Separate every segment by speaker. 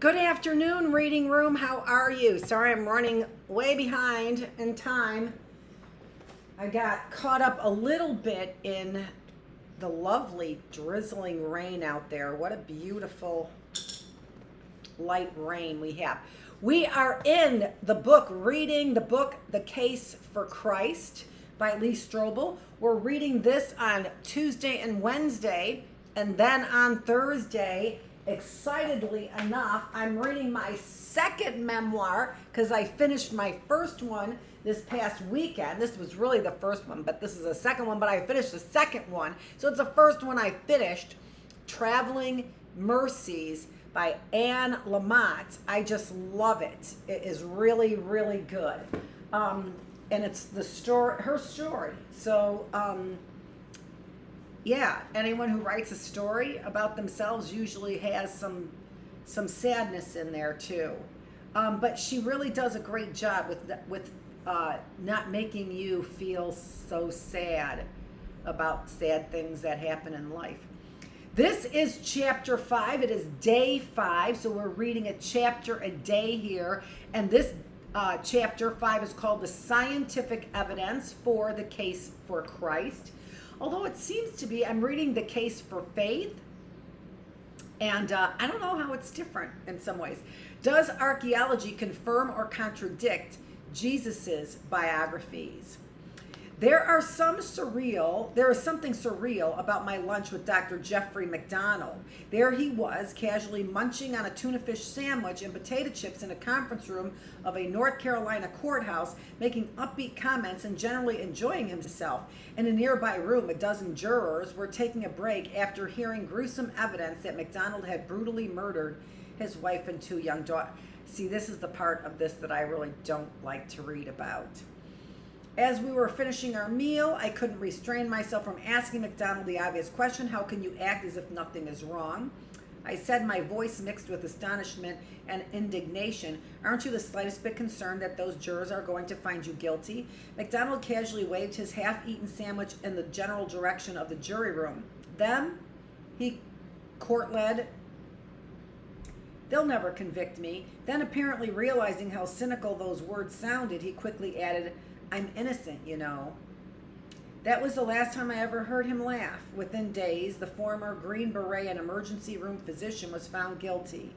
Speaker 1: Good afternoon, reading room. How are you? Sorry, I'm running way behind in time. I got caught up a little bit in the lovely drizzling rain out there. What a beautiful light rain we have. We are in the book, reading the book, The Case for Christ by Lee Strobel. We're reading this on Tuesday and Wednesday, and then on Thursday, excitedly enough, I'm reading my second memoir because I finished my first one this past weekend. This was really the first one, but this is the second one, but I finished the second one. So it's the first one I finished, Traveling Mercies by Anne Lamott. I just love it. It is really, really good. And it's the story, her story. So, yeah, anyone who writes a story about themselves usually has some sadness in there too. But she really does a great job with not making you feel so sad about sad things that happen in life. This is chapter 5. It is day 5, so we're reading a chapter a day here. And this chapter 5 is called The Scientific Evidence for the Case for Christ. Although it seems to be, I'm reading The Case for Faith, and I don't know how it's different in some ways. Does archaeology confirm or contradict Jesus's biographies? There is something surreal about my lunch with Dr. Jeffrey McDonald. There he was, casually munching on a tuna fish sandwich and potato chips in a conference room of a North Carolina courthouse, making upbeat comments and generally enjoying himself. In a nearby room, a dozen jurors were taking a break after hearing gruesome evidence that McDonald had brutally murdered his wife and 2 young daughters. See, this is the part of this that I really don't like to read about. As we were finishing our meal, I couldn't restrain myself from asking McDonald the obvious question, how can you act as if nothing is wrong? I said, my voice mixed with astonishment and indignation, aren't you the slightest bit concerned that those jurors are going to find you guilty? McDonald casually waved his half-eaten sandwich in the general direction of the jury room. Them? He court-led. They'll never convict me. Then, apparently realizing how cynical those words sounded, he quickly added, I'm innocent, you know. That was the last time I ever heard him laugh. Within days, the former Green Beret and emergency room physician was found guilty.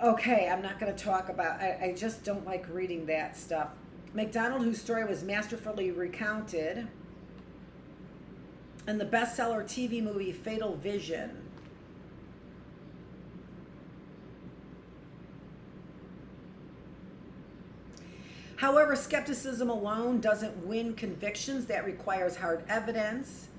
Speaker 1: Okay, I'm not going to talk about, I just don't like reading that stuff. McDonald, whose story was masterfully recounted in the bestseller TV movie Fatal Vision. However, skepticism alone doesn't win convictions. That requires hard evidence.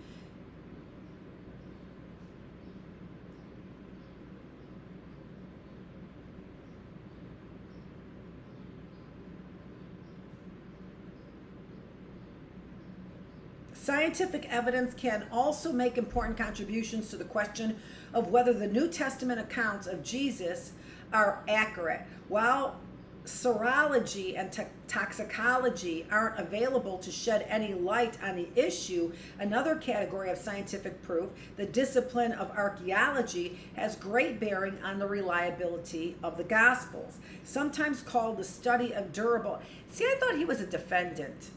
Speaker 1: Scientific evidence can also make important contributions to the question of whether the New Testament accounts of Jesus are accurate. While serology and toxicology aren't available to shed any light on the issue, another category of scientific proof, the discipline of archaeology, has great bearing on the reliability of the Gospels, sometimes called the study of durable. See, I thought he was a defendant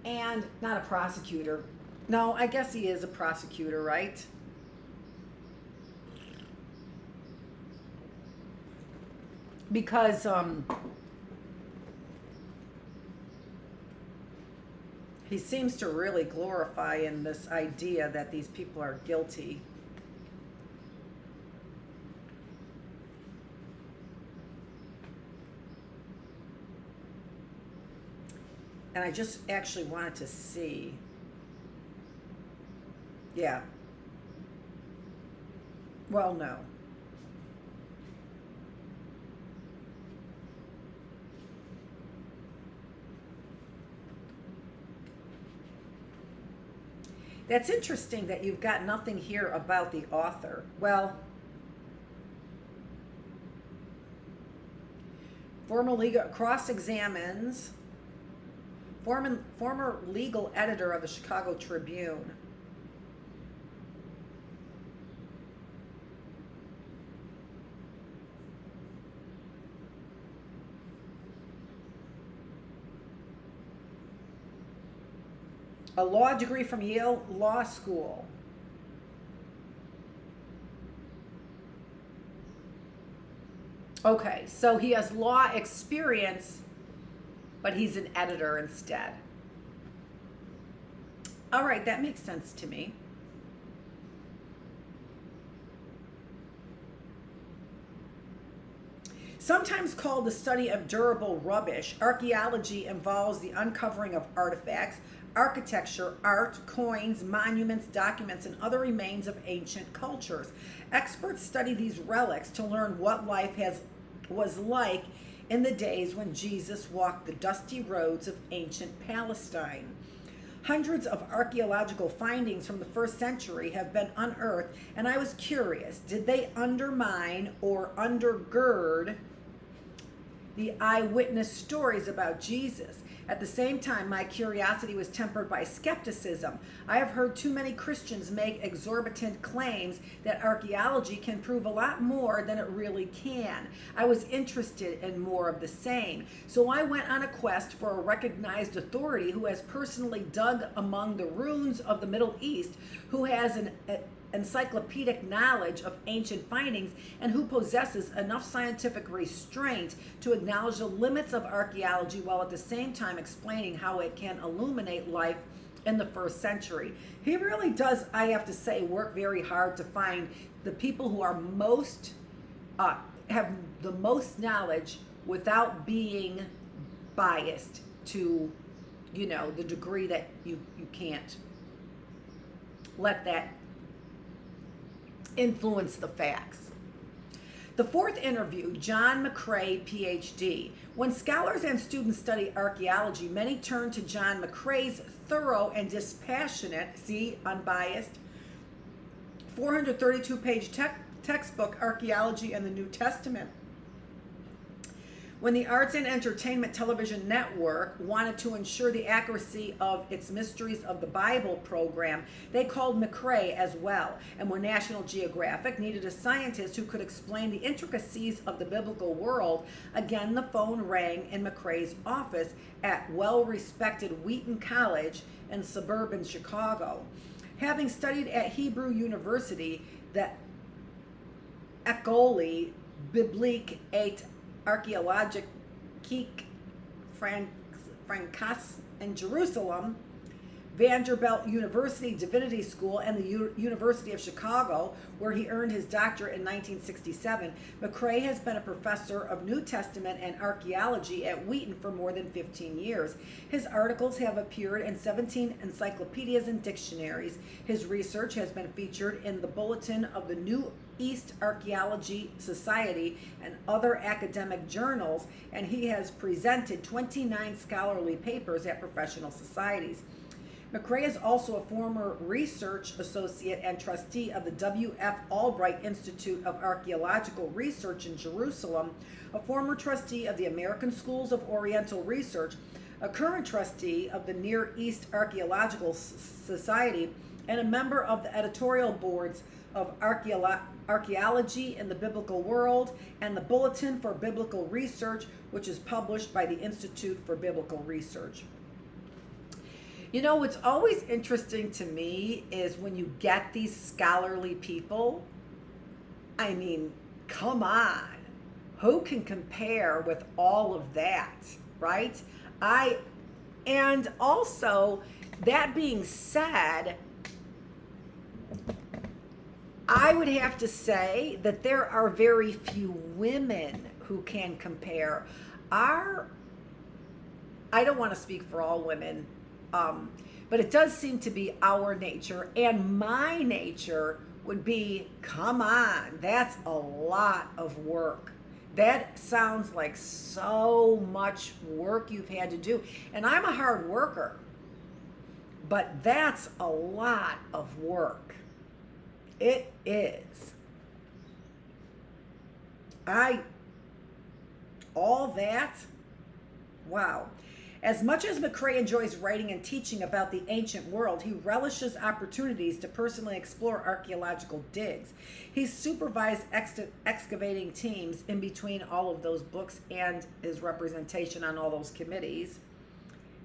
Speaker 1: and not a prosecutor. No, I guess he is a prosecutor, right? Because he seems to really glorify in this idea that these people are guilty. And I just actually wanted to see. Yeah. Well, no. That's interesting that you've got nothing here about the author. Well, former legal cross-examines former legal editor of the Chicago Tribune. A law degree from Yale Law School. Okay, so he has law experience, but he's an editor instead. All right, that makes sense to me. Sometimes called the study of durable rubbish, archaeology involves the uncovering of artifacts, architecture, art, coins, monuments, documents, and other remains of ancient cultures. Experts study these relics to learn what life was like in the days when Jesus walked the dusty roads of ancient Palestine. Hundreds of archaeological findings from the first century have been unearthed, and I was curious, did they undermine or undergird the eyewitness stories about Jesus? At the same time, my curiosity was tempered by skepticism. I have heard too many Christians make exorbitant claims that archaeology can prove a lot more than it really can. I was interested in more of the same. So I went on a quest for a recognized authority who has personally dug among the ruins of the Middle East, who has an encyclopedic knowledge of ancient findings, and who possesses enough scientific restraint to acknowledge the limits of archaeology while at the same time explaining how it can illuminate life in the first century. He really does, I have to say, work very hard to find the people who are most, have the most knowledge without being biased to, you know, the degree that you can't let that influence the facts. The fourth interview, John McCrae, PhD. When scholars and students study archaeology, many turn to John McCrae's thorough and dispassionate, see, unbiased, 432-page textbook, Archaeology and the New Testament. When the Arts and Entertainment Television Network wanted to ensure the accuracy of its Mysteries of the Bible program, they called McCrae as well. And when National Geographic needed a scientist who could explain the intricacies of the biblical world, again the phone rang in McCrae's office at well-respected Wheaton College in suburban Chicago. Having studied at Hebrew University, the École Biblique et Archaeologique Francas in Jerusalem, Vanderbilt University Divinity School, and the University of Chicago, where he earned his doctorate in 1967, McCrae has been a professor of New Testament and archaeology at Wheaton for more than 15 years. His articles have appeared in 17 encyclopedias and dictionaries. His research has been featured in the Bulletin of the New East Archaeology Society and other academic journals, and he has presented 29 scholarly papers at professional societies. McCrae is also a former research associate and trustee of the W.F. Albright Institute of Archaeological Research in Jerusalem, a former trustee of the American Schools of Oriental Research, a current trustee of the Near East Archaeological Society, and a member of the editorial boards of Archaeology in the Biblical World and the Bulletin for Biblical Research, which is published by the Institute for Biblical Research. You know, what's always interesting to me is when you get these scholarly people, I mean, come on, who can compare with all of that, right? And also, that being said, I would have to say that there are very few women who can compare. I don't want to speak for all women, but it does seem to be our nature, and my nature would be, come on, that's a lot of work. That sounds like so much work you've had to do. And I'm a hard worker, but that's a lot of work. It is. All that, wow. As much as McCrae enjoys writing and teaching about the ancient world, he relishes opportunities to personally explore archaeological digs. He's supervised excavating teams in between all of those books and his representation on all those committees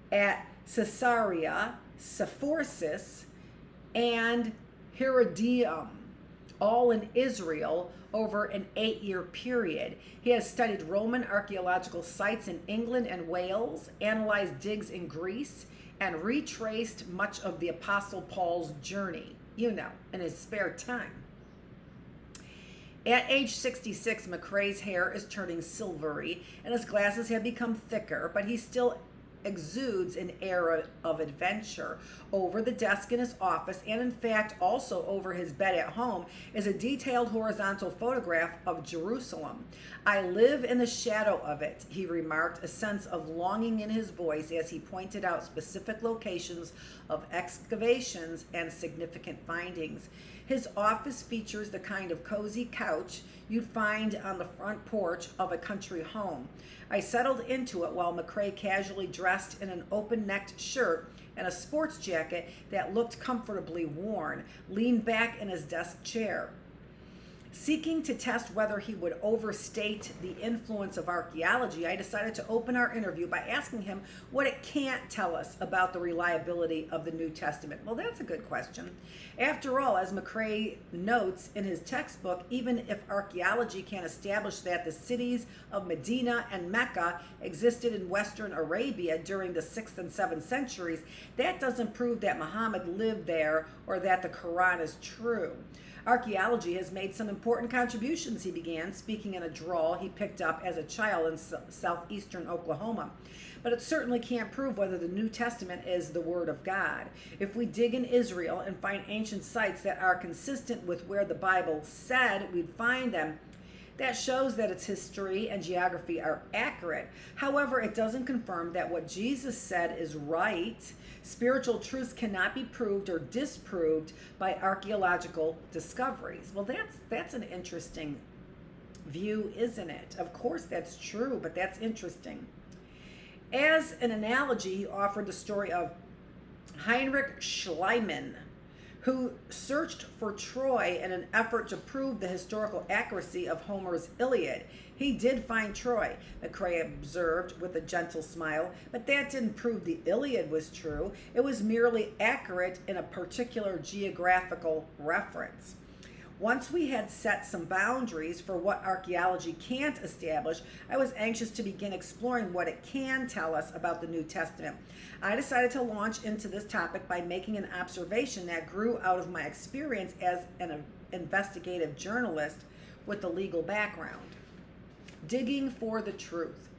Speaker 1: at Caesarea, Sepphoris, and Herodium, all in Israel over an 8-year period. He has studied Roman archaeological sites in England and Wales, analyzed digs in Greece, and retraced much of the Apostle Paul's journey, in his spare time. At age 66, McCrae's hair is turning silvery and his glasses have become thicker, but he still exudes an air of adventure. Over the desk in his office, and in fact also over his bed at home, is a detailed horizontal photograph of Jerusalem. "I live in the shadow of it," he remarked, a sense of longing in his voice as he pointed out specific locations of excavations and significant findings. His office features the kind of cozy couch you'd find on the front porch of a country home. I settled into it while McCrae, casually dressed in an open-necked shirt and a sports jacket that looked comfortably worn, leaned back in his desk chair. Seeking to test whether he would overstate the influence of archaeology, I decided to open our interview by asking him what it can't tell us about the reliability of the New Testament. Well, that's a good question. After all, as McCrae notes in his textbook, even if archaeology can establish that the cities of Medina and Mecca existed in Western Arabia during the 6th and 7th centuries, that doesn't prove that Muhammad lived there or that the Quran is true. Archaeology has made some important contributions, he began, speaking in a drawl he picked up as a child in southeastern Oklahoma. But it certainly can't prove whether the New Testament is the Word of God. If we dig in Israel and find ancient sites that are consistent with where the Bible said we'd find them, that shows that its history and geography are accurate. However, it doesn't confirm that what Jesus said is right. Spiritual truths cannot be proved or disproved by archaeological discoveries. Well, that's an interesting view, isn't it? Of course that's true, but that's interesting. As an analogy, he offered the story of Heinrich Schliemann, who searched for Troy in an effort to prove the historical accuracy of Homer's Iliad. He did find Troy, McCrae observed with a gentle smile, but that didn't prove the Iliad was true. It was merely accurate in a particular geographical reference. Once we had set some boundaries for what archaeology can't establish, I was anxious to begin exploring what it can tell us about the New Testament. I decided to launch into this topic by making an observation that grew out of my experience as an investigative journalist with a legal background. Digging for the truth.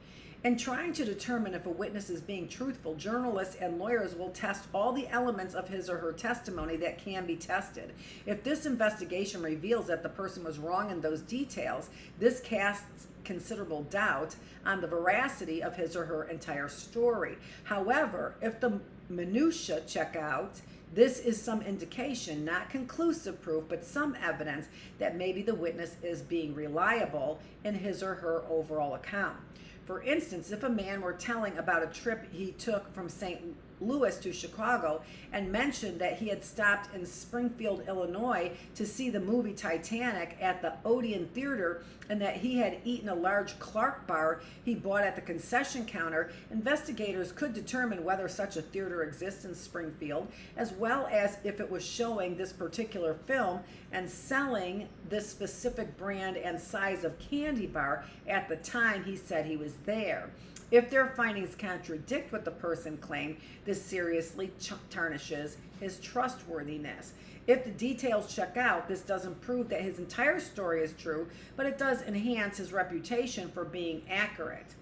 Speaker 1: In trying to determine if a witness is being truthful, journalists and lawyers will test all the elements of his or her testimony that can be tested. If this investigation reveals that the person was wrong in those details, this casts considerable doubt on the veracity of his or her entire story. However, if the minutiae check out, this is some indication, not conclusive proof, but some evidence that maybe the witness is being reliable in his or her overall account. For instance, if a man were telling about a trip he took from St. Louis to Chicago and mentioned that he had stopped in Springfield, Illinois to see the movie Titanic at the Odeon Theater and that he had eaten a large Clark bar he bought at the concession counter, investigators could determine whether such a theater exists in Springfield, as well as if it was showing this particular film and selling this specific brand and size of candy bar at the time he said he was there. If their findings contradict what the person claimed, this seriously tarnishes his trustworthiness. If the details check out, this doesn't prove that his entire story is true, but it does enhance his reputation for being accurate.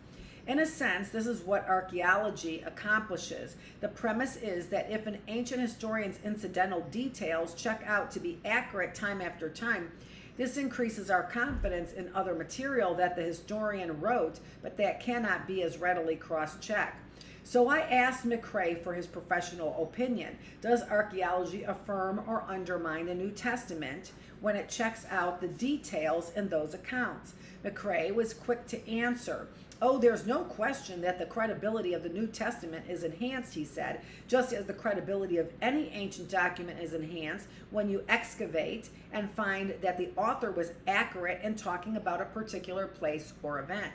Speaker 1: In a sense, this is what archaeology accomplishes. The premise is that if an ancient historian's incidental details check out to be accurate time after time, this increases our confidence in other material that the historian wrote, but that cannot be as readily cross-checked. So I asked McCrae for his professional opinion. Does archaeology affirm or undermine the New Testament when it checks out the details in those accounts? McCrae was quick to answer. "Oh, there's no question that the credibility of the New Testament is enhanced," he said, "just as the credibility of any ancient document is enhanced when you excavate and find that the author was accurate in talking about a particular place or event."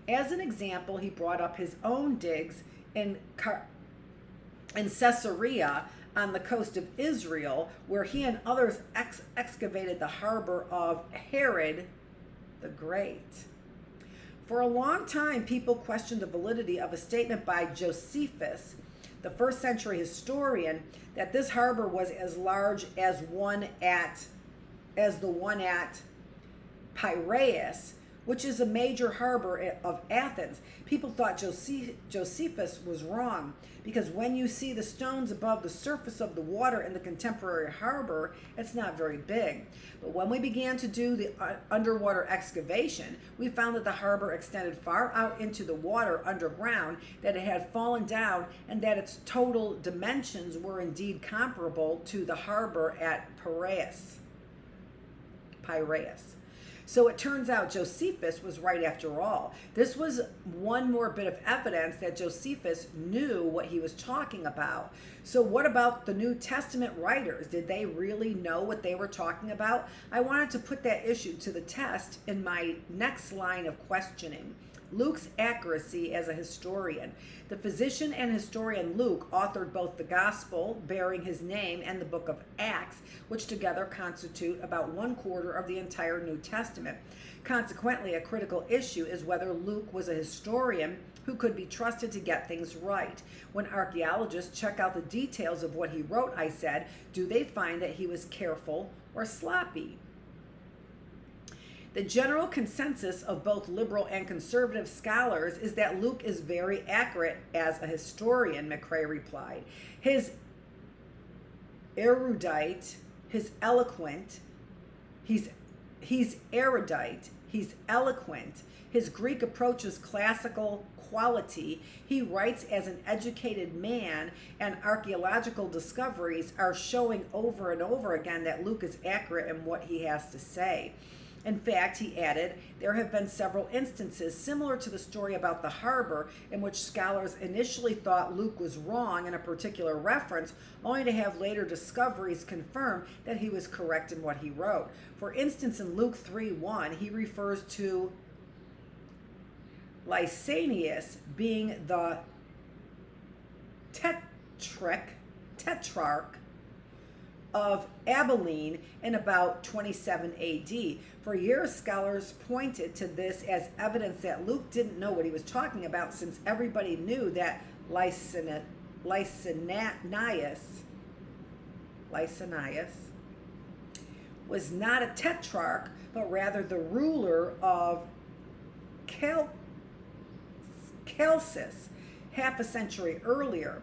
Speaker 1: As an example, he brought up his own digs in in Caesarea on the coast of Israel, where he and others excavated the harbor of Herod the Great. For a long time, people questioned the validity of a statement by Josephus, the first century historian, that this harbor was as large as the one at Piraeus, which is a major harbor of Athens. People thought Josephus was wrong, because when you see the stones above the surface of the water in the contemporary harbor, it's not very big. But when we began to do the underwater excavation, we found that the harbor extended far out into the water underground, that it had fallen down, and that its total dimensions were indeed comparable to the harbor at Piraeus. So it turns out Josephus was right after all. This was one more bit of evidence that Josephus knew what he was talking about. So what about the New Testament writers? Did they really know what they were talking about? I wanted to put that issue to the test in my next line of questioning. Luke's accuracy as a historian. The physician and historian Luke authored both the gospel bearing his name and the book of Acts, which together constitute about 1/4 of the entire New Testament. Consequently, a critical issue is whether Luke was a historian who could be trusted to get things right. When archaeologists check out the details of what he wrote, I said, do they find that he was careful or sloppy? The general consensus of both liberal and conservative scholars is that Luke is very accurate as a historian, McCrae replied. He's erudite, he's eloquent, he's erudite, he's eloquent. His Greek approaches classical quality. He writes as an educated man, and archaeological discoveries are showing over and over again that Luke is accurate in what he has to say. In fact, he added, there have been several instances similar to the story about the harbor in which scholars initially thought Luke was wrong in a particular reference, only to have later discoveries confirm that he was correct in what he wrote. For instance, in Luke 3:1, he refers to Lysanias being the tetrarch of Abilene in about 27 AD. For years, scholars pointed to this as evidence that Luke didn't know what he was talking about, since everybody knew that Lysanias was not a tetrarch, but rather the ruler of Chalcis, half a century earlier.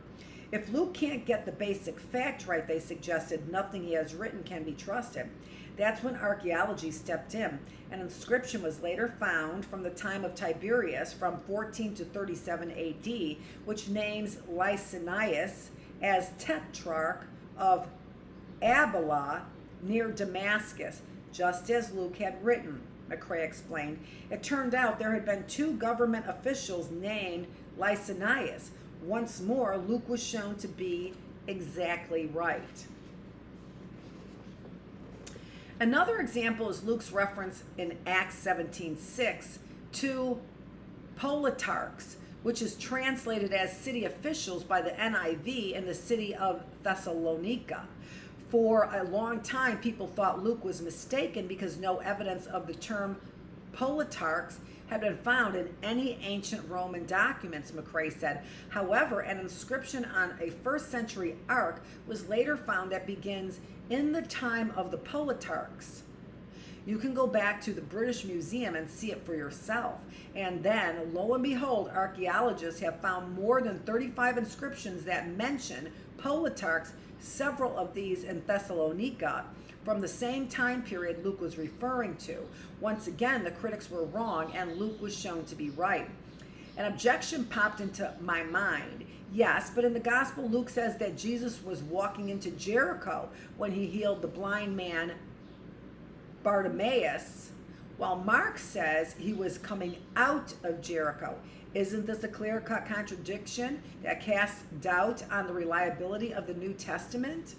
Speaker 1: If Luke can't get the basic fact right, they suggested, nothing he has written can be trusted. That's when archaeology stepped in. An inscription was later found from the time of Tiberius from 14 to 37 AD, which names Lysanias as tetrarch of Abila near Damascus, just as Luke had written, McCrae explained. It turned out there had been 2 government officials named Lysanias. Once more, Luke was shown to be exactly right. Another example is Luke's reference in Acts 17:6 to politarchs, which is translated as city officials by the NIV in the city of Thessalonica. For a long time, people thought Luke was mistaken because no evidence of the term politarchs had been found in any ancient Roman documents, McCrae said. However, an inscription on a 1st century ark was later found that begins in the time of the politarchs. You can go back to the British Museum and see it for yourself. And then, lo and behold, archaeologists have found more than 35 inscriptions that mention politarchs, several of these in Thessalonica, from the same time period Luke was referring to. Once again, the critics were wrong and Luke was shown to be right. An objection popped into my mind. Yes, but in the gospel, Luke says that Jesus was walking into Jericho when he healed the blind man Bartimaeus, while Mark says he was coming out of Jericho. Isn't this a clear-cut contradiction that casts doubt on the reliability of the New Testament?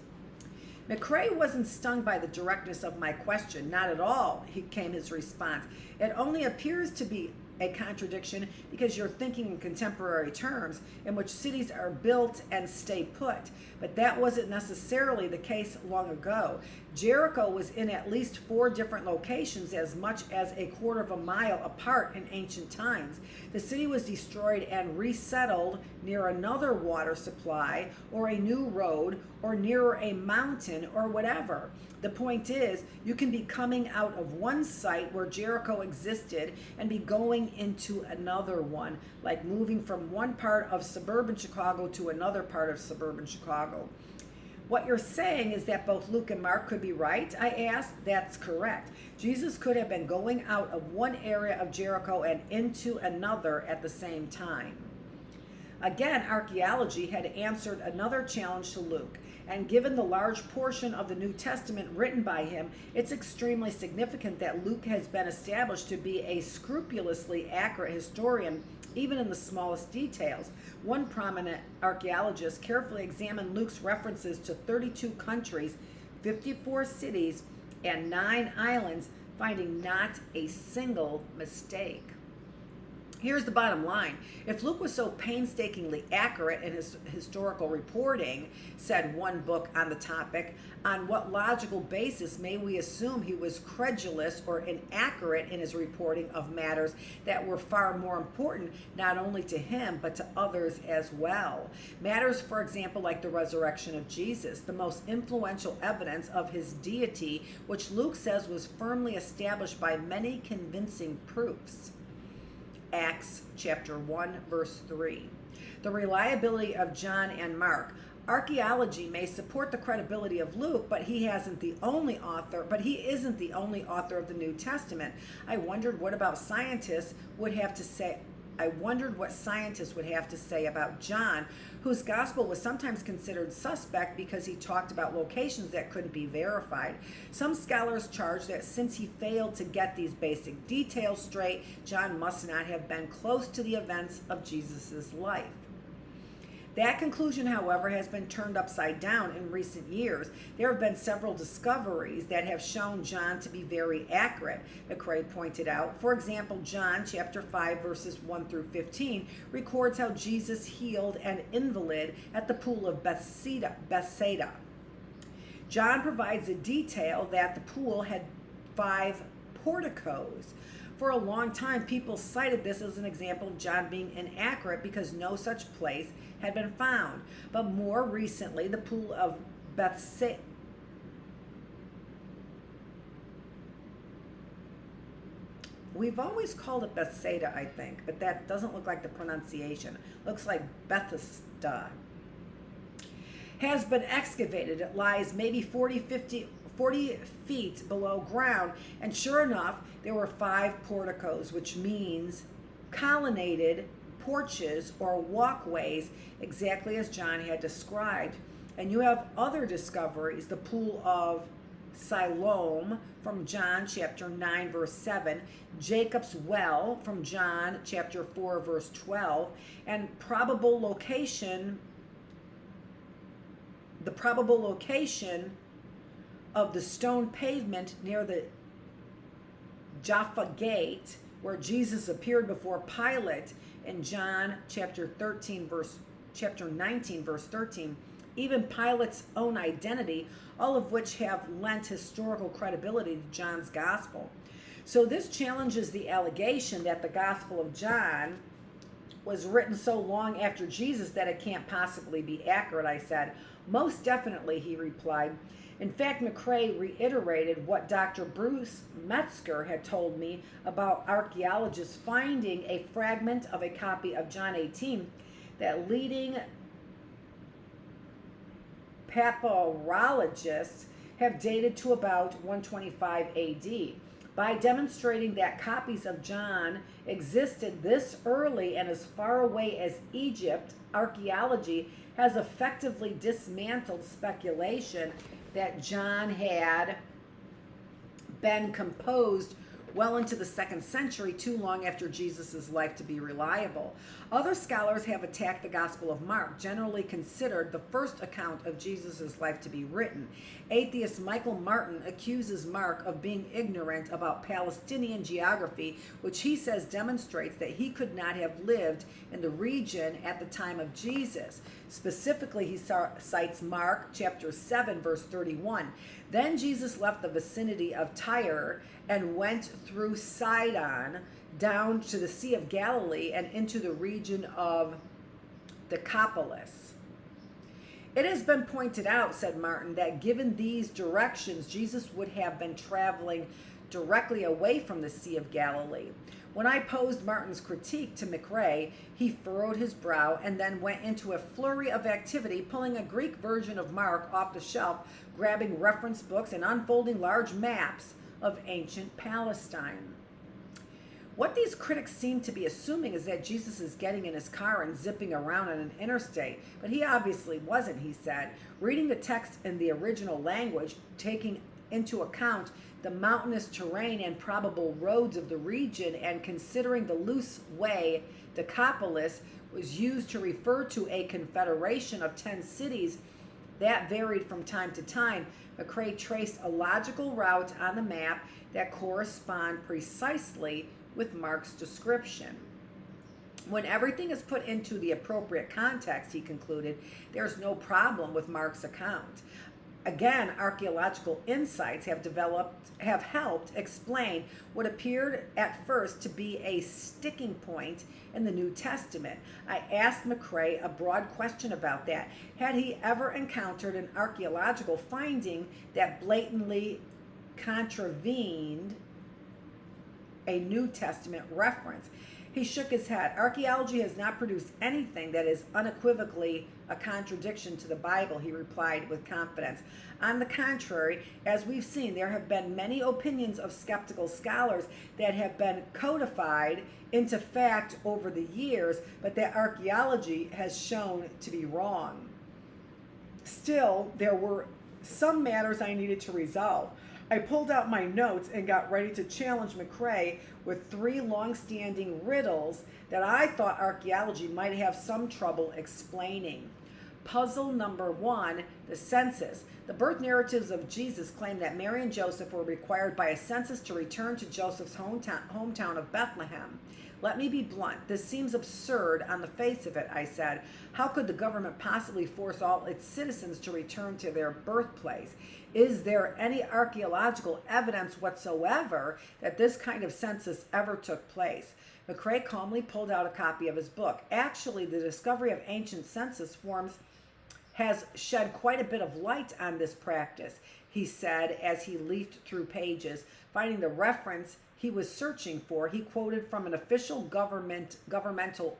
Speaker 1: McCrae wasn't stung by the directness of my question. Not at all, came his response. It only appears to be a contradiction because you're thinking in contemporary terms in which cities are built and stay put. But that wasn't necessarily the case long ago. Jericho was in at least 4 different locations as much as a quarter of a mile apart in ancient times. The city was destroyed and resettled near another water supply or a new road or nearer a mountain or whatever. The point is, you can be coming out of one site where Jericho existed and be going into another one, like moving from one part of suburban Chicago to another part of suburban Chicago. What you're saying is that both Luke and Mark could be right? I asked. That's correct. Jesus could have been going out of one area of Jericho and into another at the same time. Again, archaeology had answered another challenge to Luke, and given the large portion of the New Testament written by him, it's extremely significant that Luke has been established to be a scrupulously accurate historian, even in the smallest details. One prominent archaeologist carefully examined Luke's references to 32 countries, 54 cities, and 9 islands, finding not a single mistake. Here's the bottom line. If Luke was so painstakingly accurate in his historical reporting, said one book on the topic, on what logical basis may we assume he was credulous or inaccurate in his reporting of matters that were far more important not only to him but to others as well? Matters, for example, like the resurrection of Jesus, the most influential evidence of his deity, which Luke says was firmly established by many convincing proofs. Acts chapter 1, verse 3. The reliability of John and Mark. Archaeology may support the credibility of Luke, but he isn't the only author of the New Testament. I wondered what scientists would have to say about John, whose gospel was sometimes considered suspect because he talked about locations that couldn't be verified. Some scholars charge that since he failed to get these basic details straight, John must not have been close to the events of Jesus' life. That conclusion, however, has been turned upside down in recent years. There have been several discoveries that have shown John to be very accurate, McCrae pointed out. For example, John chapter 5, verses 1 through 15 records how Jesus healed an invalid at the pool of Bethsaida. John provides a detail that the pool had 5 porticos. For a long time, people cited this as an example of John being inaccurate because no such place had been found. But more recently, the pool of Bethsaida. We've always called it Bethsaida, I think, but that doesn't look like the pronunciation. Looks like Bethesda. Has been excavated. It lies maybe 40 feet below ground, and sure enough, there were 5 porticos, which means colonnaded porches or walkways, exactly as John had described. And you have other discoveries, the pool of Siloam from John chapter 9 verse 7, Jacob's well from John chapter 4 verse 12, and the probable location of the stone pavement near the Jaffa Gate, where Jesus appeared before Pilate in John chapter 19 verse 13, even Pilate's own identity, all of which have lent historical credibility to John's gospel. So this challenges the allegation that the Gospel of John was written so long after Jesus that it can't possibly be accurate, I said. Most definitely, he replied. In fact, McCrae reiterated what Dr. Bruce Metzger had told me about archaeologists finding a fragment of a copy of John 18 that leading papyrologists have dated to about 125 AD. By demonstrating that copies of John existed this early and as far away as Egypt, archaeology has effectively dismantled speculation that John had been composed well into the 2nd century, too long after Jesus' life to be reliable. Other scholars have attacked the Gospel of Mark, generally considered the first account of Jesus' life to be written. Atheist Michael Martin accuses Mark of being ignorant about Palestinian geography, which he says demonstrates that he could not have lived in the region at the time of Jesus. Specifically, he cites Mark chapter 7, verse 31. Then Jesus left the vicinity of Tyre and went through Sidon down to the Sea of Galilee and into the region of Decapolis. It has been pointed out, said Martin, that given these directions, Jesus would have been traveling directly away from the Sea of Galilee. When I posed Martin's critique to McRae, he furrowed his brow and then went into a flurry of activity, pulling a Greek version of Mark off the shelf, grabbing reference books and unfolding large maps of ancient Palestine. What these critics seem to be assuming is that Jesus is getting in his car and zipping around on an interstate, but he obviously wasn't, he said. Reading the text in the original language, taking into account the mountainous terrain and probable roads of the region, and considering the loose way Decapolis was used to refer to a confederation of 10 cities that varied from time to time, McRae traced a logical route on the map that correspond precisely with Mark's description. When everything is put into the appropriate context, he concluded, there's no problem with Mark's account. Again, archaeological insights have helped explain what appeared at first to be a sticking point in the New Testament. I asked McRae a broad question about that. Had he ever encountered an archaeological finding that blatantly contravened a New Testament reference? He shook his head. Archaeology has not produced anything that is unequivocally a contradiction to the Bible, he replied with confidence. On the contrary, as we've seen, there have been many opinions of skeptical scholars that have been codified into fact over the years, but that archaeology has shown to be wrong. Still, there were some matters I needed to resolve. I pulled out my notes and got ready to challenge McRae with 3 long-standing riddles that I thought archaeology might have some trouble explaining. Puzzle number 1, the census. The birth narratives of Jesus claim that Mary and Joseph were required by a census to return to Joseph's hometown of Bethlehem. Let me be blunt. This seems absurd on the face of it, I said. How could the government possibly force all its citizens to return to their birthplace? Is there any archaeological evidence whatsoever that this kind of census ever took place? McRae calmly pulled out a copy of his book. Actually, the discovery of ancient census forms has shed quite a bit of light on this practice, he said as he leafed through pages. Finding the reference he was searching for, he quoted from an official governmental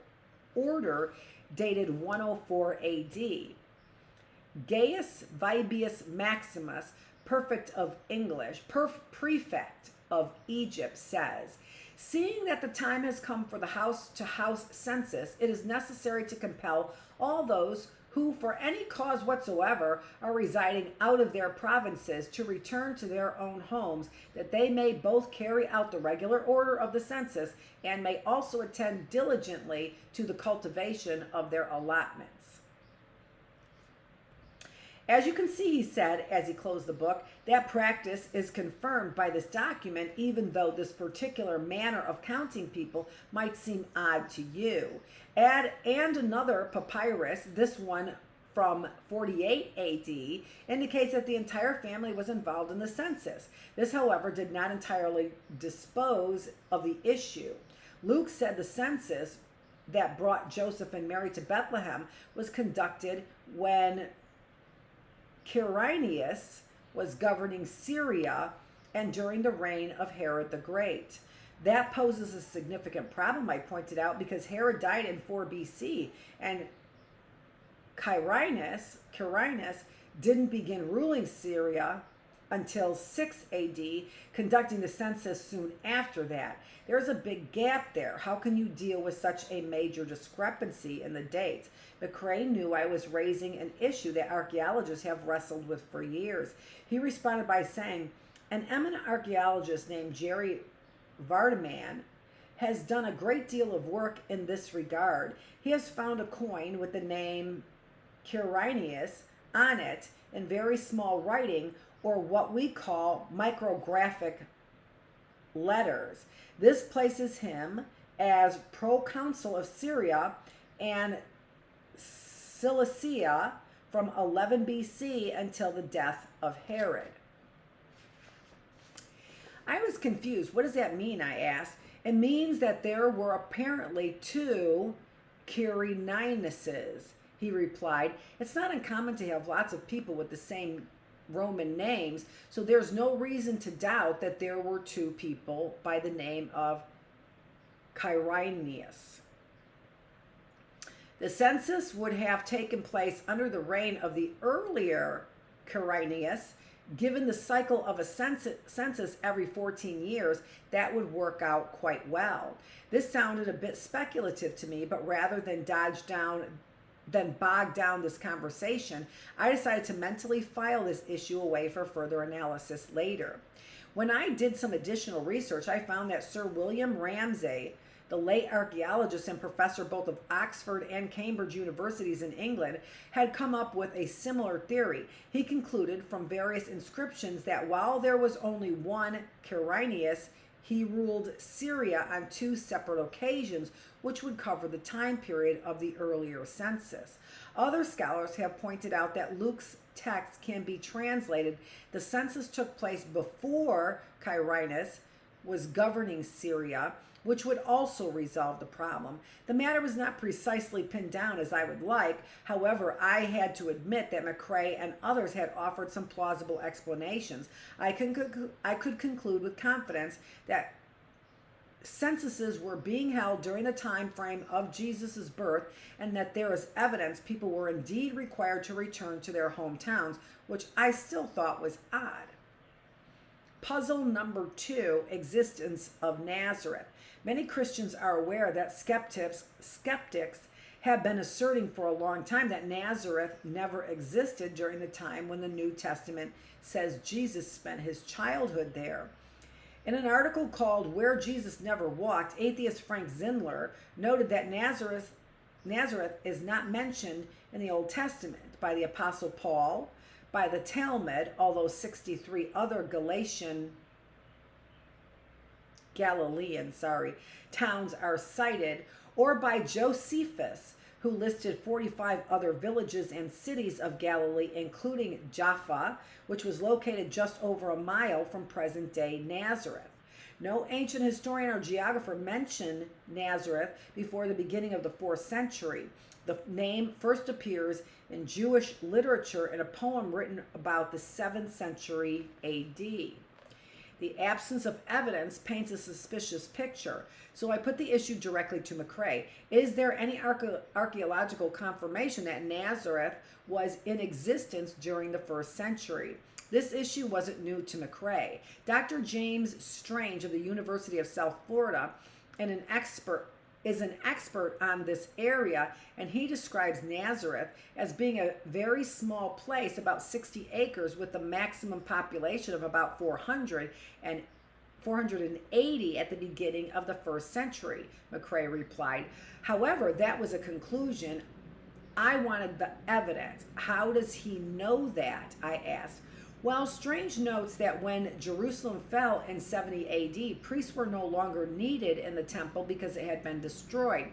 Speaker 1: order dated 104 AD. Gaius Vibius Maximus, prefect of Egypt, says, seeing that the time has come for the house-to-house census, it is necessary to compel all those who, for any cause whatsoever, are residing out of their provinces to return to their own homes, that they may both carry out the regular order of the census and may also attend diligently to the cultivation of their allotments. As you can see, he said, as he closed the book, that practice is confirmed by this document, even though this particular manner of counting people might seem odd to you. And another papyrus, this one from 48 AD, indicates that the entire family was involved in the census. This, however, did not entirely dispose of the issue. Luke said the census that brought Joseph and Mary to Bethlehem was conducted when Quirinius was governing Syria and during the reign of Herod the Great. That poses a significant problem, I pointed out, because Herod died in 4 BC and Quirinius didn't begin ruling Syria until 6 AD, conducting the census soon after that. There's a big gap there. How can you deal with such a major discrepancy in the dates? McRae knew I was raising an issue that archaeologists have wrestled with for years. He responded by saying, an eminent archaeologist named Jerry Vardaman, has done a great deal of work in this regard. He has found a coin with the name Quirinius on it in very small writing, or what we call micrographic letters. This places him as proconsul of Syria and Cilicia from 11 BC until the death of Herod. I was confused. What does that mean? I asked. It means that there were apparently two Quiriniuses, he replied. It's not uncommon to have lots of people with the same Roman names, so there's no reason to doubt that there were two people by the name of Quirinius. The census would have taken place under the reign of the earlier Quirinius. Given the cycle of a census every 14 years, that would work out quite well. This sounded a bit speculative to me, but rather than bog down this conversation, I decided to mentally file this issue away for further analysis later. When I did some additional research, I found that Sir William Ramsay, the late archaeologist and professor both of Oxford and Cambridge universities in England, had come up with a similar theory. He concluded from various inscriptions that while there was only one Quirinius, he ruled Syria on two separate occasions, which would cover the time period of the earlier census. Other scholars have pointed out that Luke's text can be translated. The census took place before Quirinius was governing Syria, which would also resolve the problem. The matter was not precisely pinned down as I would like. However, I had to admit that McCrae and others had offered some plausible explanations. I could conclude with confidence that censuses were being held during the time frame of Jesus' birth, and that there is evidence people were indeed required to return to their hometowns, which I still thought was odd. Puzzle number 2, existence of Nazareth. Many Christians are aware that skeptics have been asserting for a long time that Nazareth never existed during the time when the New Testament says Jesus spent his childhood there. In an article called Where Jesus Never Walked, atheist Frank Zindler noted that Nazareth is not mentioned in the Old Testament by the Apostle Paul, by the Talmud, although 63 other Galilean towns are cited, or by Josephus, who listed 45 other villages and cities of Galilee, including Jaffa, which was located just over a mile from present-day Nazareth. No ancient historian or geographer mentioned Nazareth before the beginning of the 4th century. The name first appears in Jewish literature in a poem written about the 7th century AD. The absence of evidence paints a suspicious picture, so I put the issue directly to McCrae. Is there any archaeological confirmation that Nazareth was in existence during the 1st century? This issue wasn't new to McCrae. Dr. James Strange of the University of South Florida is an expert on this area, and he describes Nazareth as being a very small place, about 60 acres, with a maximum population of about 480 at the beginning of the 1st century, McCrae replied. However, that was a conclusion. I wanted the evidence. How does he know that? I asked. Well, Strange notes that when Jerusalem fell in 70 AD, priests were no longer needed in the temple because it had been destroyed.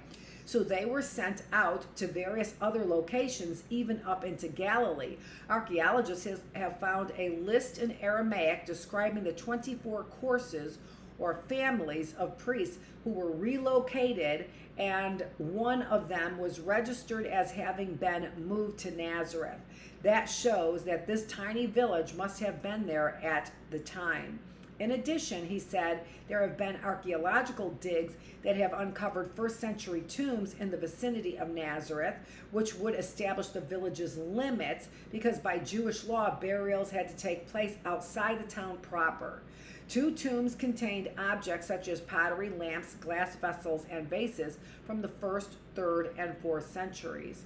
Speaker 1: So they were sent out to various other locations, even up into Galilee. Archaeologists have found a list in Aramaic describing the 24 courses or families of priests who were relocated, and one of them was registered as having been moved to Nazareth. That shows that this tiny village must have been there at the time. In addition, he said, there have been archaeological digs that have uncovered 1st century tombs in the vicinity of Nazareth, which would establish the village's limits, because by Jewish law, burials had to take place outside the town proper. 2 tombs contained objects such as pottery, lamps, glass vessels, and vases from the 1st, 3rd, and 4th centuries.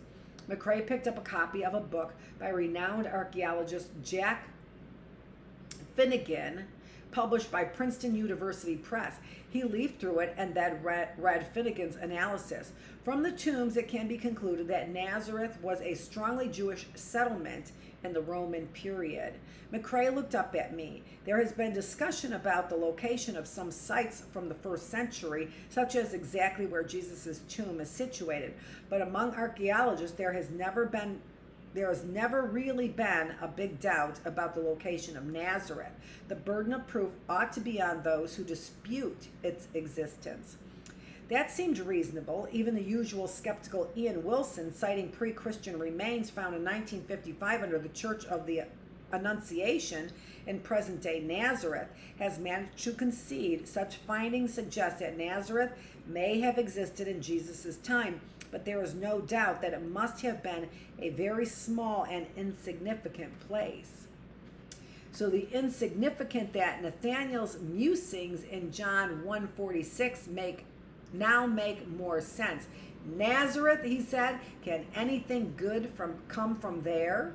Speaker 1: McCrae picked up a copy of a book by renowned archaeologist Jack Finnegan, published by Princeton University Press. He leafed through it and then read Finnegan's analysis. From the tombs, it can be concluded that Nazareth was a strongly Jewish settlement in the Roman period. McCrae looked up at me. There has been discussion about the location of some sites from the 1st century, such as exactly where Jesus' tomb is situated. But among archaeologists, there has never really been a big doubt about the location of Nazareth. The burden of proof ought to be on those who dispute its existence. That seemed reasonable. Even the usual skeptical Ian Wilson, citing pre-Christian remains found in 1955 under the Church of the Annunciation in present-day Nazareth, has managed to concede such findings suggest that Nazareth may have existed in Jesus' time, but there is no doubt that it must have been a very small and insignificant place. So the insignificant that Nathanael's musings in John 1:46 now make more sense. Nazareth, he said, can anything good come from there?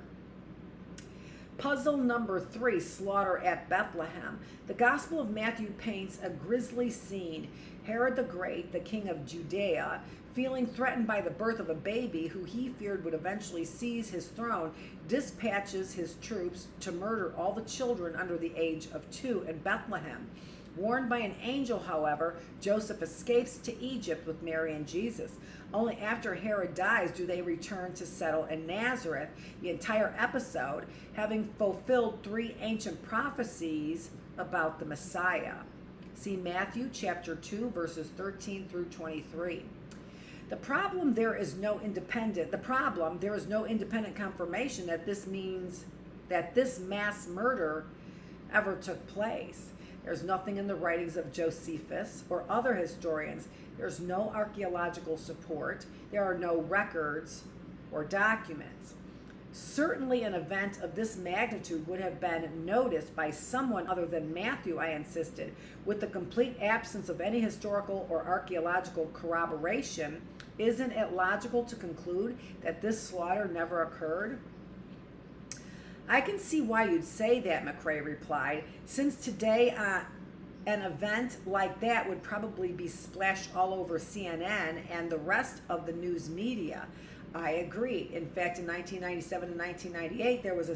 Speaker 1: Puzzle number 3, slaughter at Bethlehem. The Gospel of Matthew paints a grisly scene. Herod the Great, the king of Judea, feeling threatened by the birth of a baby who he feared would eventually seize his throne, dispatches his troops to murder all the children under the age of 2 in Bethlehem. Warned by an angel, however, Joseph escapes to Egypt with Mary and Jesus. Only after Herod dies do they return to settle in Nazareth, the entire episode having fulfilled 3 ancient prophecies about the Messiah. See Matthew chapter 2, verses 13 through 23. The problem, there is no independent confirmation that this means that this mass murder ever took place. There's nothing in the writings of Josephus or other historians. There's no archaeological support. There are no records or documents. Certainly an event of this magnitude would have been noticed by someone other than Matthew, I insisted. With the complete absence of any historical or archaeological corroboration, isn't it logical to conclude that this slaughter never occurred? I can see why you'd say that, McCrae replied, since today an event like that would probably be splashed all over CNN and the rest of the news media. I agree. In fact, in 1997 and 1998, there was a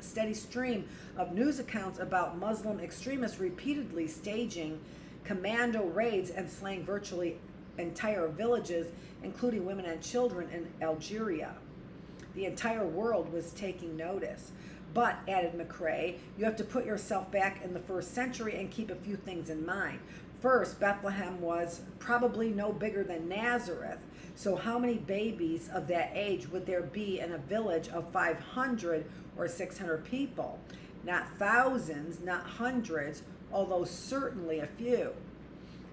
Speaker 1: steady stream of news accounts about Muslim extremists repeatedly staging commando raids and slaying virtually entire villages, including women and children in Algeria. The entire world was taking notice. But, added McCrae, you have to put yourself back in the 1st century and keep a few things in mind. First, Bethlehem was probably no bigger than Nazareth, so how many babies of that age would there be in a village of 500 or 600 people? Not thousands, not hundreds, although certainly a few.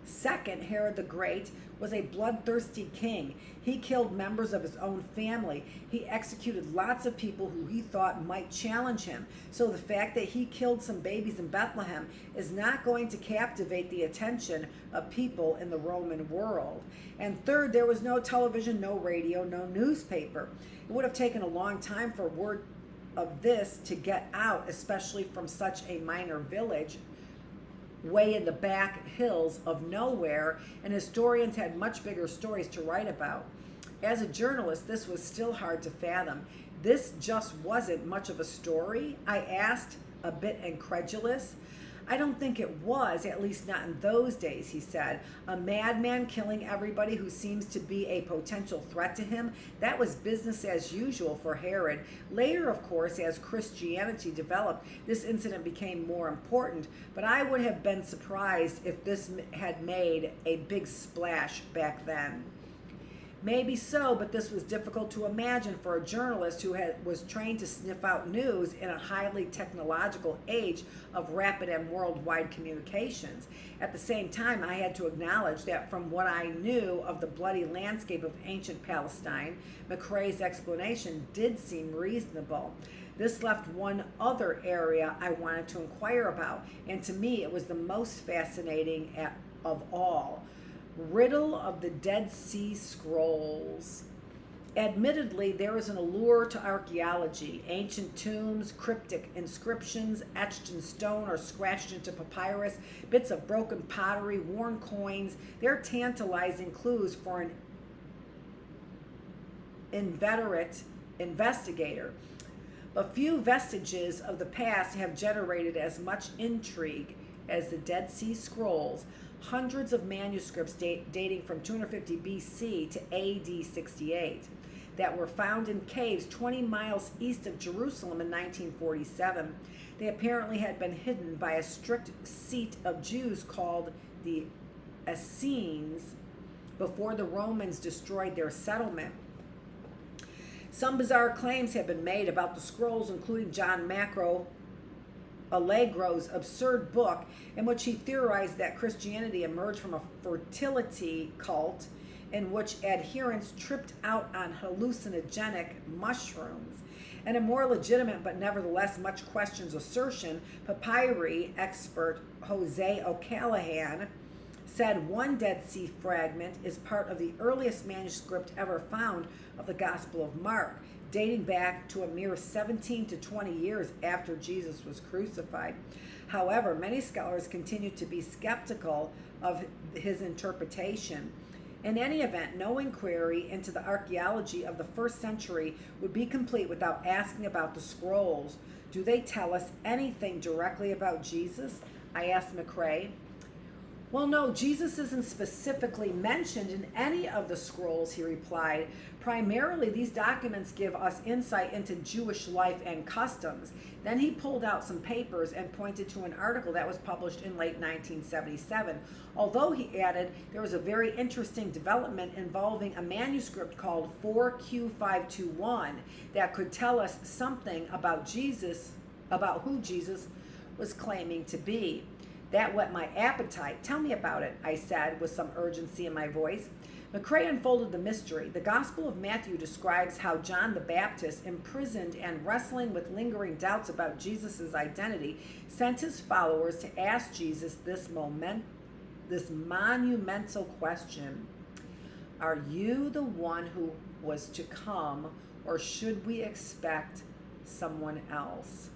Speaker 1: Second, Herod the Great was a bloodthirsty king. He killed members of his own family. He executed lots of people who he thought might challenge him. So the fact that he killed some babies in Bethlehem is not going to captivate the attention of people in the Roman world. And third, there was no television, no radio, no newspaper. It would have taken a long time for word of this to get out, especially from such a minor village way in the back hills of nowhere, and historians had much bigger stories to write about. As a journalist, this was still hard to fathom. This just wasn't much of a story? I asked, a bit incredulous. I don't think it was, at least not in those days, he said. A madman killing everybody who seems to be a potential threat to him, that was business as usual for Herod. Later, of course, as Christianity developed, this incident became more important, but I would have been surprised if this had made a big splash back then. Maybe so, but this was difficult to imagine for a journalist who was trained to sniff out news in a highly technological age of rapid and worldwide communications. At the same time, I had to acknowledge that from what I knew of the bloody landscape of ancient Palestine, McCrae's explanation did seem reasonable. This left one other area I wanted to inquire about, and to me it was the most fascinating of all. Riddle of the Dead Sea Scrolls. Admittedly, there is an allure to archaeology. Ancient tombs, cryptic inscriptions etched in stone or scratched into papyrus, bits of broken pottery, worn coins. They're tantalizing clues for an inveterate investigator. But few vestiges of the past have generated as much intrigue as the Dead Sea Scrolls, hundreds of manuscripts dating from 250 BC to AD 68 that were found in caves 20 miles east of Jerusalem in 1947. They apparently had been hidden by a strict seat of Jews called the Essenes before the Romans destroyed their settlement. Some bizarre claims have been made about the scrolls, including John Macro Allegro's absurd book in which he theorized that Christianity emerged from a fertility cult in which adherents tripped out on hallucinogenic mushrooms. And a more legitimate but nevertheless much questions assertion, papyri expert Jose O'Callahan said one Dead Sea fragment is part of the earliest manuscript ever found of the Gospel of Mark, dating back to a mere 17 to 20 years after Jesus was crucified. However, many scholars continue to be skeptical of his interpretation. In any event, no inquiry into the archaeology of the first century would be complete without asking about the scrolls. Do they tell us anything directly about Jesus? I asked McCrae. Well, no, Jesus isn't specifically mentioned in any of the scrolls, he replied. Primarily, these documents give us insight into Jewish life and customs. Then he pulled out some papers and pointed to an article that was published in late 1977. Although, he added, there was a very interesting development involving a manuscript called 4Q521 that could tell us something about Jesus, about who Jesus was claiming to be. That whet my appetite. Tell me about it, I said with some urgency in my voice. McCrae unfolded the mystery. The Gospel of Matthew describes how John the Baptist, imprisoned and wrestling with lingering doubts about Jesus' identity, sent his followers to ask Jesus this monumental question. Are you the one who was to come, or should we expect someone else?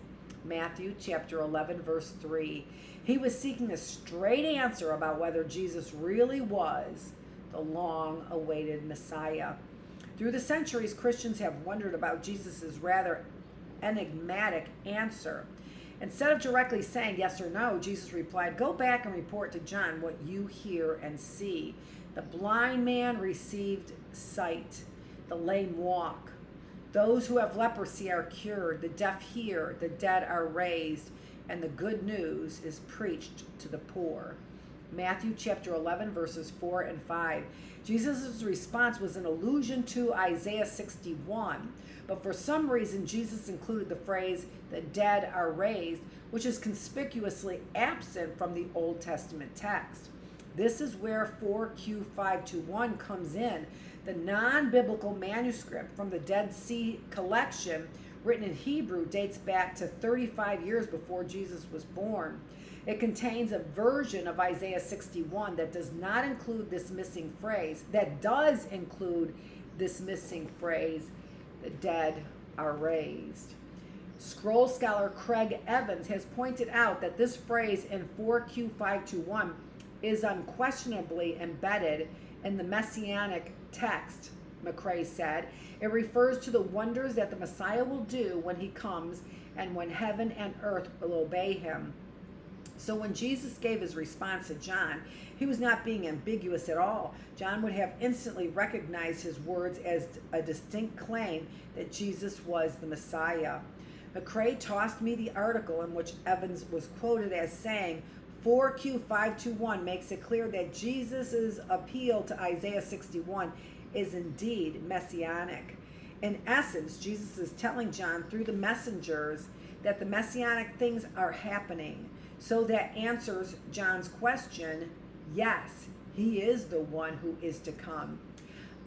Speaker 1: Matthew chapter 11, verse 3. He was seeking a straight answer about whether Jesus really was the long-awaited Messiah. Through the centuries, Christians have wondered about Jesus' rather enigmatic answer. Instead of directly saying yes or no, Jesus replied, "Go back and report to John what you hear and see. The blind man received sight, the lame walk. Those who have leprosy are cured, the deaf hear, the dead are raised, and the good news is preached to the poor." Matthew chapter 11, verses 4 and 5. Jesus' response was an allusion to Isaiah 61, but for some reason Jesus included the phrase, "the dead are raised," which is conspicuously absent from the Old Testament text. This is where 4Q521 comes in. The non-biblical manuscript from the Dead Sea collection, written in Hebrew, dates back to 35 years before Jesus was born. It contains a version of Isaiah 61 that does not include this missing phrase, that does include this missing phrase, "the dead are raised." Scroll scholar Craig Evans has pointed out that this phrase in 4Q521 is unquestionably embedded in the Messianic text, McCrae said. It refers to the wonders that the Messiah will do when he comes and when heaven and earth will obey him. So when Jesus gave his response to John, he was not being ambiguous at all. John would have instantly recognized his words as a distinct claim that Jesus was the Messiah. McCrae tossed me the article in which Evans was quoted as saying, 4Q521 makes it clear that Jesus' appeal to Isaiah 61 is indeed messianic. In essence, Jesus is telling John through the messengers that the messianic things are happening. So that answers John's question, yes, he is the one who is to come.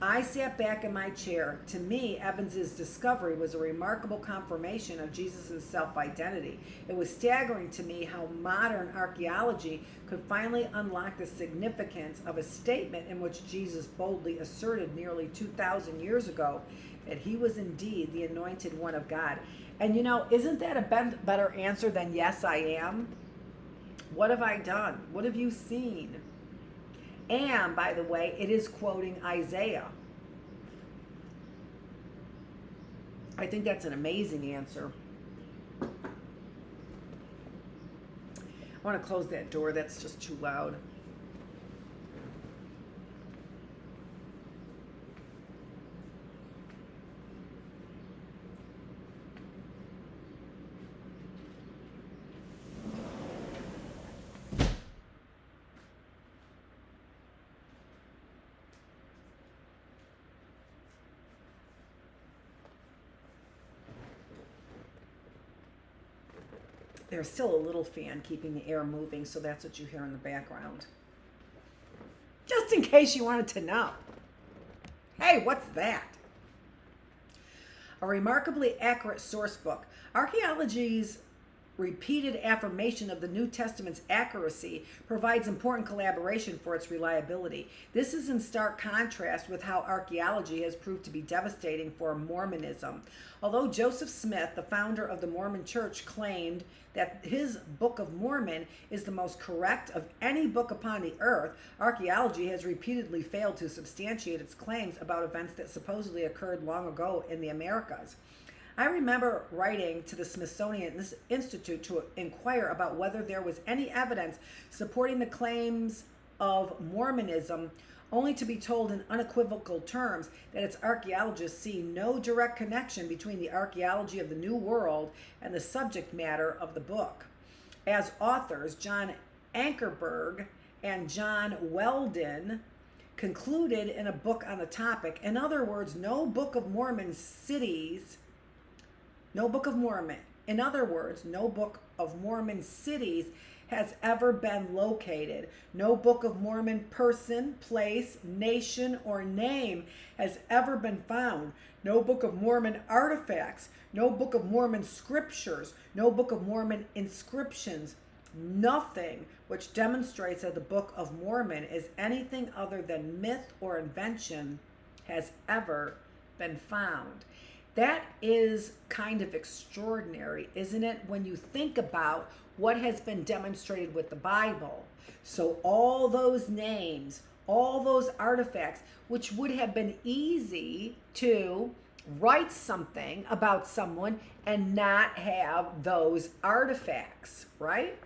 Speaker 1: I sat back in my chair. To me, Evans's discovery was a remarkable confirmation of Jesus' self-identity. It was staggering to me how modern archaeology could finally unlock the significance of a statement in which Jesus boldly asserted nearly 2,000 years ago that he was indeed the anointed one of God. And isn't that a better answer than yes, I am? What have I done? What have you seen? And, by the way, it is quoting Isaiah. I think that's an amazing answer. I want to close that door. That's just too loud. There's still a little fan keeping the air moving, so that's what you hear in the background. Just in case you wanted to know. Hey, what's that? A remarkably accurate source book. Archaeology's repeated affirmation of the New Testament's accuracy provides important collaboration for its reliability. This is in stark contrast with how archaeology has proved to be devastating for Mormonism. Although Joseph Smith, the founder of the Mormon Church, claimed that his Book of Mormon is the most correct of any book upon the earth, archaeology has repeatedly failed to substantiate its claims about events that supposedly occurred long ago in the Americas. I remember writing to the Smithsonian Institute to inquire about whether there was any evidence supporting the claims of Mormonism, only to be told in unequivocal terms that its archaeologists see no direct connection between the archaeology of the New World and the subject matter of the book. As authors, John Ankerberg and John Weldon concluded in a book on the topic, in other words, no Book of Mormon cities has ever been located. No Book of Mormon person, place, nation, or name has ever been found. No Book of Mormon artifacts. No Book of Mormon scriptures. No Book of Mormon inscriptions. Nothing which demonstrates that the Book of Mormon is anything other than myth or invention has ever been found. That is kind of extraordinary, isn't it, when you think about what has been demonstrated with the Bible? So all those names, all those artifacts, which would have been easy to write something about someone and not have those artifacts, right?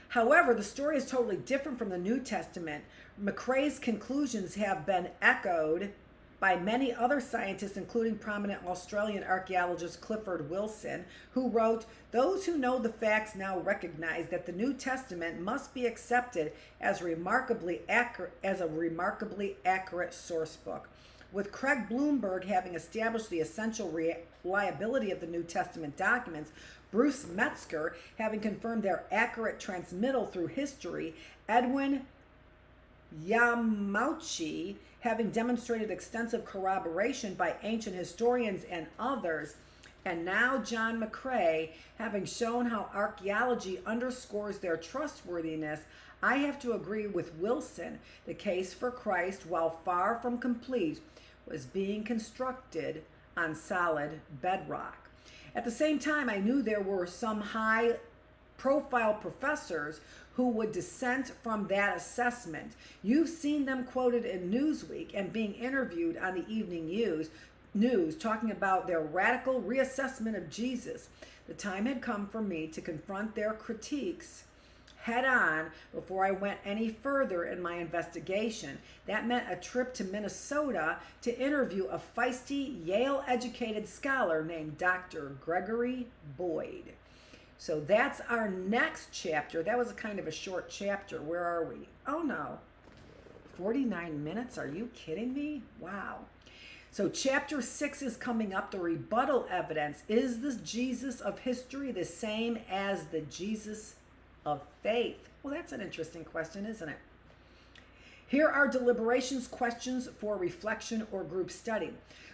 Speaker 1: However, the story is totally different from the New Testament. McCrae's conclusions have been echoed by many other scientists, including prominent Australian archaeologist Clifford Wilson, who wrote, "Those who know the facts now recognize that the New Testament must be accepted as a remarkably accurate source book." With Craig Bloomberg having established the essential reliability of the New Testament documents, Bruce Metzger having confirmed their accurate transmittal through history, Edwin Yamauchi having demonstrated extensive corroboration by ancient historians and others, and now John McCrae having shown how archaeology underscores their trustworthiness, I have to agree with Wilson. The case for Christ, while far from complete, was being constructed on solid bedrock. At the same time, I knew there were some high-profile professors who would dissent from that assessment. You've seen them quoted in Newsweek and being interviewed on the evening news talking about their radical reassessment of Jesus. The time had come for me to confront their critiques head on before I went any further in my investigation. That meant a trip to Minnesota to interview a feisty, Yale-educated scholar named Dr. Gregory Boyd. So that's our next chapter. That was a kind of a short chapter. Where are we? Oh no, 49 minutes? Are you kidding me? Wow. So chapter 6 is coming up. The rebuttal evidence. Is the Jesus of history the same as the Jesus of faith? Well, that's an interesting question, isn't it? Here are deliberations, questions for reflection or group study.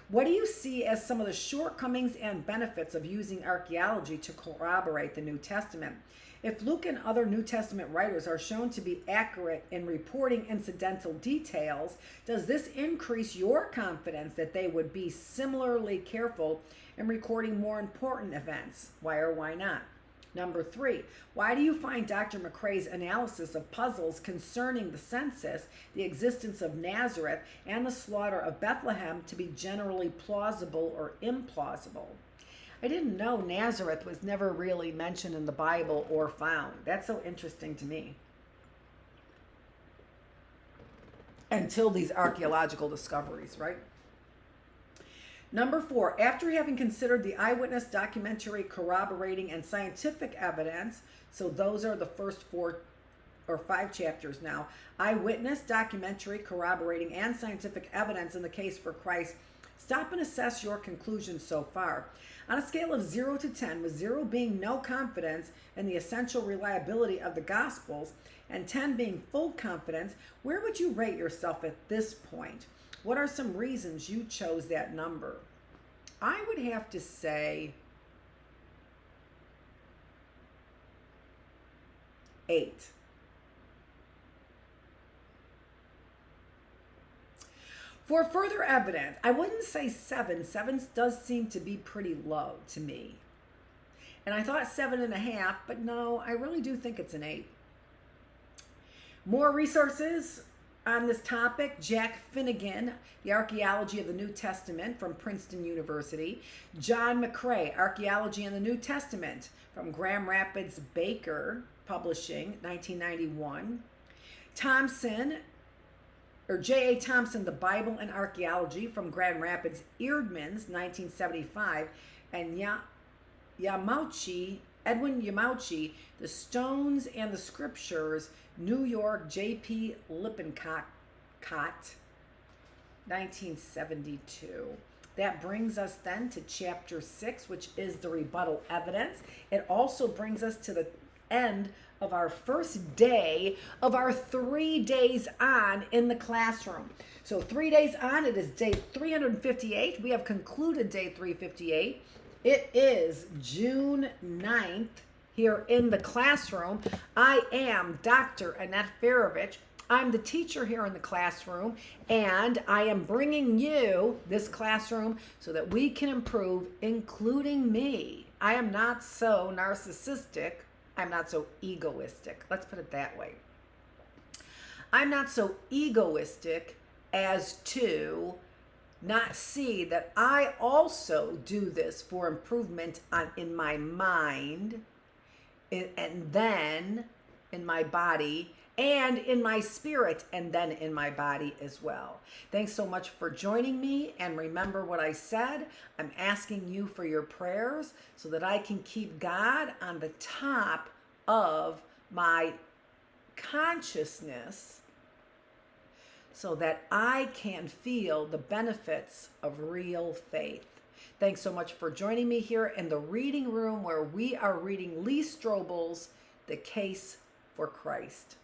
Speaker 1: What do you see as some of the shortcomings and benefits of using archaeology to corroborate the New Testament? If Luke and other New Testament writers are shown to be accurate in reporting incidental details, does this increase your confidence that they would be similarly careful in recording more important events? Why or why not? Number 3, why do you find Dr. McCrae's analysis of puzzles concerning the census, the existence of Nazareth, and the slaughter of Bethlehem to be generally plausible or implausible? I didn't know Nazareth was never really mentioned in the Bible or found. That's so interesting to me. Until these archaeological discoveries, right? Number 4, after having considered the eyewitness, documentary, corroborating, and scientific evidence, so those are the first 4 or 5 chapters now, eyewitness, documentary, corroborating, and scientific evidence in the case for Christ, stop and assess your conclusions so far. On a scale of 0 to 10, with 0 being no confidence in the essential reliability of the Gospels, and 10 being full confidence, where would you rate yourself at this point? What are some reasons you chose that number? I would have to say 8. For further evidence, I wouldn't say 7. 7 does seem to be pretty low to me. And I thought 7.5, but no, I really do think it's an 8. More resources on this topic: Jack Finnegan, The Archaeology of the New Testament from Princeton University. John McCrae, Archaeology in the New Testament from Grand Rapids Baker Publishing, 1991. J.A. Thompson, The Bible and Archaeology from Grand Rapids Eerdmans, 1975. And Edwin Yamauchi, The Stones and the Scriptures, New York, J.P. Lippincott, 1972. That brings us then to chapter 6, which is the rebuttal evidence. It also brings us to the end of our first day of our 3 days on in the classroom. So 3 days on, it is day 358. We have concluded day 358. It is June 9th. Here in the classroom, I am Dr. Annette Feravich. I'm the teacher here in the classroom, and I am bringing you this classroom so that we can improve, including me. I am not so narcissistic. I'm not so egoistic. Let's put it that way. I'm not so egoistic as to not see that I also do this for improvement in my mind, and then in my body, and in my spirit, and then in my body as well. Thanks so much for joining me, and remember what I said. I'm asking you for your prayers so that I can keep God on the top of my consciousness, so that I can feel the benefits of real faith. Thanks so much for joining me here in the reading room, where we are reading Lee Strobel's The Case for Christ.